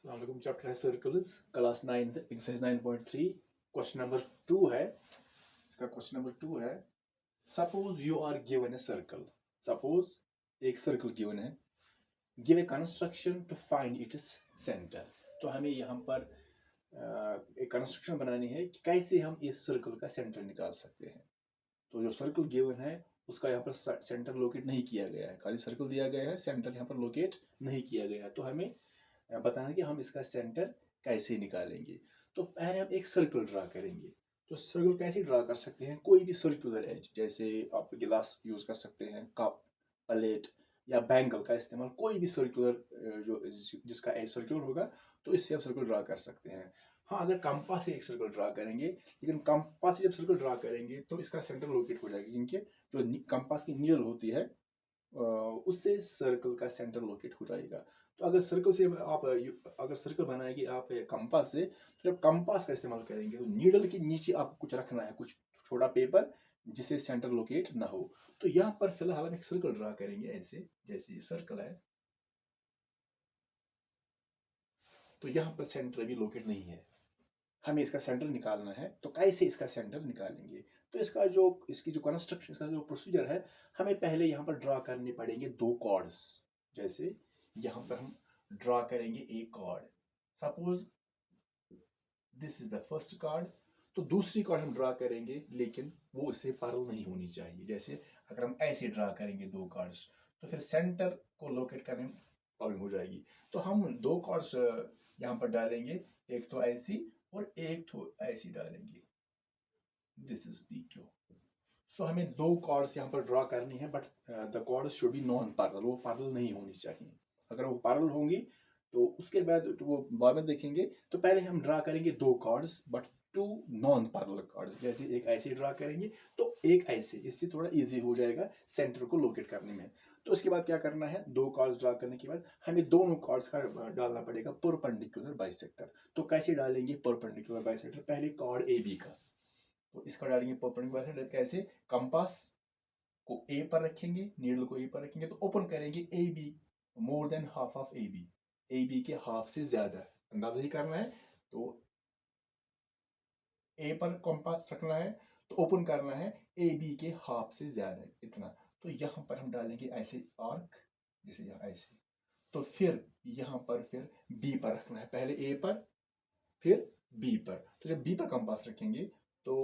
अस्सलाम चैप्टर है circles class 9 exercise 9.3 question number 2 है। इसका क्वेश्चन नंबर 2 है suppose you are given a circle. Suppose एक सर्कल गिवन है, give a construction to find its centre. तो हमें यहाँ पर एक कंस्ट्रक्शन बनानी है कि कैसे हम इस सर्कल का सेंटर निकाल सकते हैं। तो जो सर्कल गिवन है उसका यहाँ पर सेंटर लोकेट नहीं किया गया है, खाली सर्कल दिया गया है, सेंटर यहाँ पर लोकेट नहीं किया गया है। तो हमें बताना है कि हम इसका सेंटर कैसे निकालेंगे। तो पहले हम एक सर्कल ड्रा करेंगे। तो सर्कल कैसे ड्रा कर सकते हैं, कोई भी सर्कुलर एज, जैसे आप गिलास यूज कर सकते हैं, कप, प्लेट या बैंगल का इस्तेमाल, कोई भी सर्कुलर जो जिसका एज सर्कुलर होगा तो इससे आप सर्कल ड्रा कर सकते हैं। हाँ, अगर कंपास से एक सर्कल ड्रा करेंगे, लेकिन कंपास से जब सर्कल ड्रा करेंगे तो इसका सेंटर लोकेट हो जाएगा, क्योंकि जो कंपास की नीडल होती है उससे सर्कल का सेंटर लोकेट हो जाएगा। तो अगर सर्कल से आप अगर सर्कल बनाएंगे आप कंपास से, तो जब कंपास का इस्तेमाल करेंगे तो नीडल के नीचे आपको कुछ रखना है, कुछ छोटा पेपर जिससे सेंटर लोकेट ना हो। तो यहाँ पर फिलहाल हम एक सर्कल ड्रा करेंगे ऐसे, जैसे ये सर्कल है। तो यहाँ पर सेंटर भी लोकेट नहीं है, हमें इसका सेंटर निकालना है। तो कैसे इसका सेंटर निकालेंगे? तो इसकी जो कंस्ट्रक्शन, इसका जो प्रोसीजर है, हमें पहले यहाँ पर ड्रा करने पड़ेंगे दो कॉर्ड्स। जैसे यहाँ पर हम ड्रा करेंगे एक chord, suppose this is the first chord. तो दूसरी कार्ड हम ड्रा करेंगे, लेकिन वो इससे पैरेलल नहीं होनी चाहिए। जैसे अगर हम ऐसे ड्रा करेंगे दो कार्ड्स, तो फिर सेंटर को लोकेट करने में प्रॉब्लम हो जाएगी। तो हम दो कार्ड्स यहाँ पर डालेंगे, एक तो ऐसी और एक तो ऐसी डालेंगे। This is P Q. So हमें दो कॉर्ड्स यहाँ पर ड्रॉ करनी है, but the chords should be non parallel, वो पैरेलल नहीं होनी चाहिए। अगर वो पैरेलल होंगी तो उसके बाद तो वो बाद में देखेंगे। तो पहले हम ड्रा करेंगे दो chords, but two non parallel chords. जैसे एक ऐसे ड्रा करेंगे तो एक ऐसे, इससे थोड़ा इजी हो जाएगा सेंटर को लोकेट करने में। तो उसके बाद क्या करना है, दो कॉर्ड्स ड्रा करने के बाद हमें दोनों कॉर्ड्स का डालना पड़ेगा परपेंडिकुलर बाइसेक्टर। तो कैसे डालेंगे परपेंडिकुलर बाइसेक्टर? पहले कॉर्ड ए बी का, तो इसका डालेंगे परपेंडिकुलर बाइसेक्टर। कैसे? कंपास को ए पर रखेंगे, नीडल को ए पर रखेंगे, तो ओपन करेंगे A B more than half of A B, A B के हाफ से ज्यादा, अंदाजा ही करना है। तो ए पर कंपास रखना है, तो ओपन करना है ए बी के हाफ से ज्यादा, इतना। तो यहाँ पर हम डालेंगे ऐसे आर्क, जैसे यहाँ ऐसे। तो फिर यहाँ पर फिर बी पर रखना है, पहले ए पर फिर बी पर। तो जब बी पर कंपास रखेंगे तो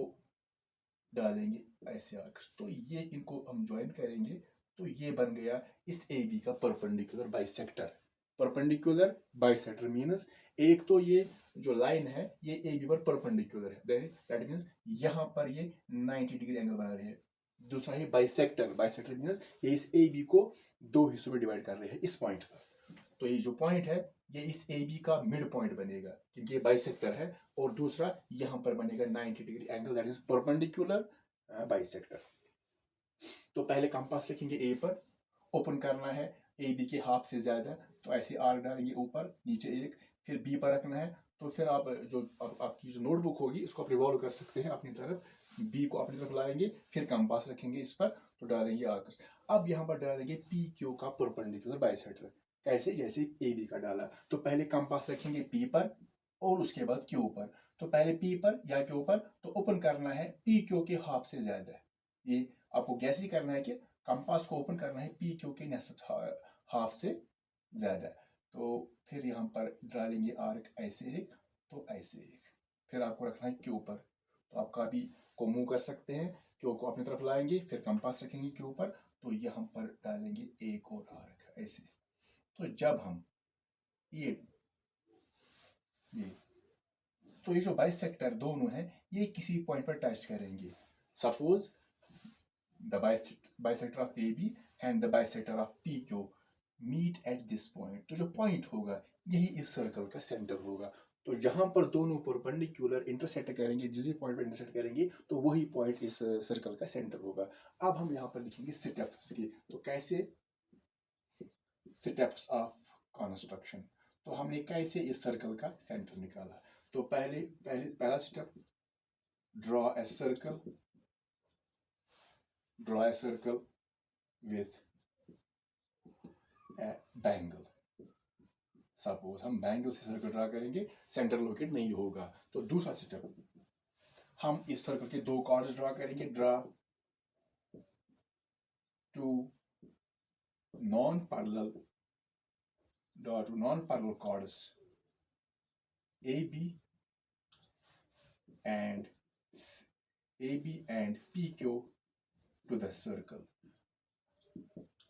डालेंगे ऐसे आर्क्स। तो ये इनको हम ज्वाइन करेंगे, तो ये बन गया इस ए बी का perpendicular bisector. Perpendicular bisector means एक तो ये जो लाइन है ये ए बी पर परपेंडिकुलर है, दैट मीन्स यहाँ पर ये 90 डिग्री एंगल बना रहे हैं। दूसरा है बाइसेक्टर, बाइसेक्टर मीन्स ये इस ए बी को दो हिस्सों में डिवाइड कर रहे हैं इस पॉइंट पर। तो ये जो पॉइंट है ये इस ए बी का मिड पॉइंट बनेगा, क्योंकि ये बाइसेक्टर है। और दूसरा यहाँ पर बनेगा 90 degree angle, that is perpendicular bisector. तो पहले कंपास रखेंगे ए पर, ओपन करना है ए बी के हाफ से ज्यादा, तो ऐसे आर्क डालेंगे ऊपर नीचे एक, फिर बी पर रखना है। तो फिर आप आपकी जो नोटबुक होगी उसको आप रिवॉल्व कर सकते हैं अपनी तरफ, बी को अपनी तरफ लाएंगे, फिर कंपास रखेंगे इस पर, तो डालेंगे आर्कस। अब यहाँ पर डालेंगे पी क्यू का परपेंडिकुलर बाइसेक्टर। कैसे? जैसे ए बी का डाला, तो पहले कंपास रखेंगे पी पर और उसके बाद क्यू पर। तो पहले पी पर या क्यू पर, तो ओपन करना है पी क्यू के हाफ से ज्यादा। ये आपको गैस ही करना है कि कंपास को ओपन करना है पी क्यू के नेक्स्ट हाफ से ज्यादा। तो फिर यहाँ पर डालेंगे आर्क ऐसे एक, तो ऐसे एक, फिर आपको रखना है क्यू पर। तो आप कभी को मूव कर सकते हैं, क्यू को अपनी तरफ लाएंगे, फिर कंपास रखेंगे क्यू पर, तो यहाँ पर डालेंगे एक और आर्क ऐसे। तो जब हम ये तो ये जो बाइसेक्टर दोनों हैं ये किसी पॉइंट पर टच करेंगे। Suppose the bisector of AB and the bisector of PQ meet at this point। तो जो पॉइंट होगा यही इस सर्कल का सेंटर होगा। तो जहां पर दोनों परपेंडिकुलर इंटरसेक्ट करेंगे, जिस भी पॉइंट पर इंटरसेक्ट करेंगे, तो वही पॉइंट इस सर्कल का सेंटर होगा। अब हम यहाँ पर लिखेंगे स्टेप्स की। तो कैसे? Steps of construction. तो हमने कैसे इस सर्कल का सेंटर निकाला? तो पहला step, draw a circle, draw a circle with a bangle। Suppose हम बैंगल से सर्कल ड्रा करेंगे, सेंटर लोकेट नहीं होगा। तो दूसरा स्टेप, हम इस सर्कल के दो कॉर्ड्स ड्रा करेंगे। Draw two non parallel chords AB and PQ to the circle।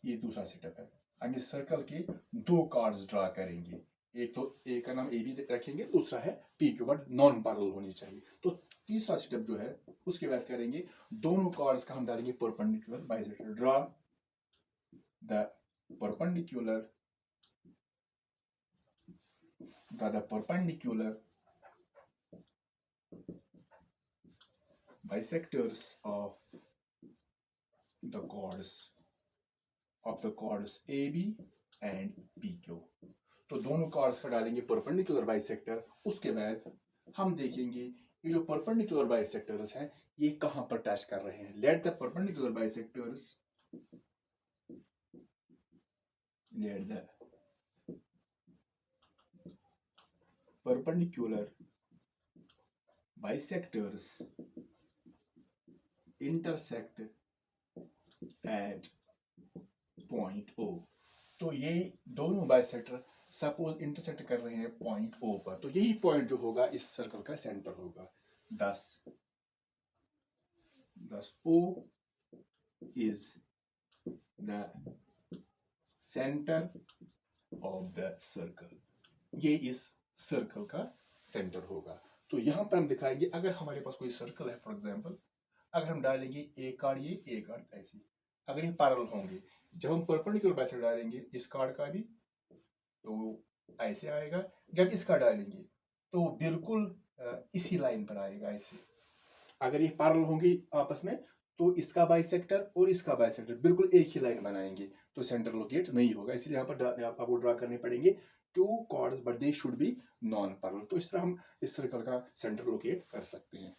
ये दूसरा सेटअप है। हम इस सर्कल के दो कार्ड्स ड्रा करेंगे, एक का नाम AB रखेंगे, दूसरा है PQ, बट नॉन पैरेलल होनी चाहिए। तो तीसरा स्टेप जो है उसके बाद करेंगे, दोनों कार्ड्स का हम डालेंगे perpendicular bisector. Draw the perpendicular bisectors of the chords AB and PQ। तो दोनों chords का डालेंगे परपेंडिकुलर बाइसेक्टर। उसके बाद हम देखेंगे ये जो परपेंडिकुलर बाइसेक्टर्स हैं ये कहां पर टच कर रहे हैं। Let the perpendicular bisectors intersect at point O। तो ये दोनों बाइसेक्टर सपोज इंटरसेक्ट कर रहे हैं पॉइंट O पर, तो यही पॉइंट जो होगा इस सर्कल का सेंटर होगा। thus O is the center of the circle। ये इस सर्कल का सेंटर होगा। तो यहां पर हम दिखाएंगे, अगर हमारे पास कोई सर्कल है, फॉर एग्जांपल अगर हम डालेंगे एक कार्ड ये, एक कार्ड ऐसे, अगर ये पैरेलल होंगे, जब हम परपेंडिकुलर बाइसेक्टर डालेंगे इस कार्ड का भी तो ऐसे आएगा, जब इसका डालेंगे तो बिल्कुल इसी लाइन पर आएगा ऐसे। अगर ये पैरेलल होंगे आपस में तो इसका बाइसेक्टर और इसका बाइसेक्टर बिल्कुल एक ही लाइन बनाएंगे, तो सेंटर लोकेट नहीं होगा। इसलिए यहाँ पर आपको ड्रा करने पड़ेंगे two chords but they should be non parallel. तो इस तरह हम इस सर्कल का सेंटर लोकेट कर सकते हैं।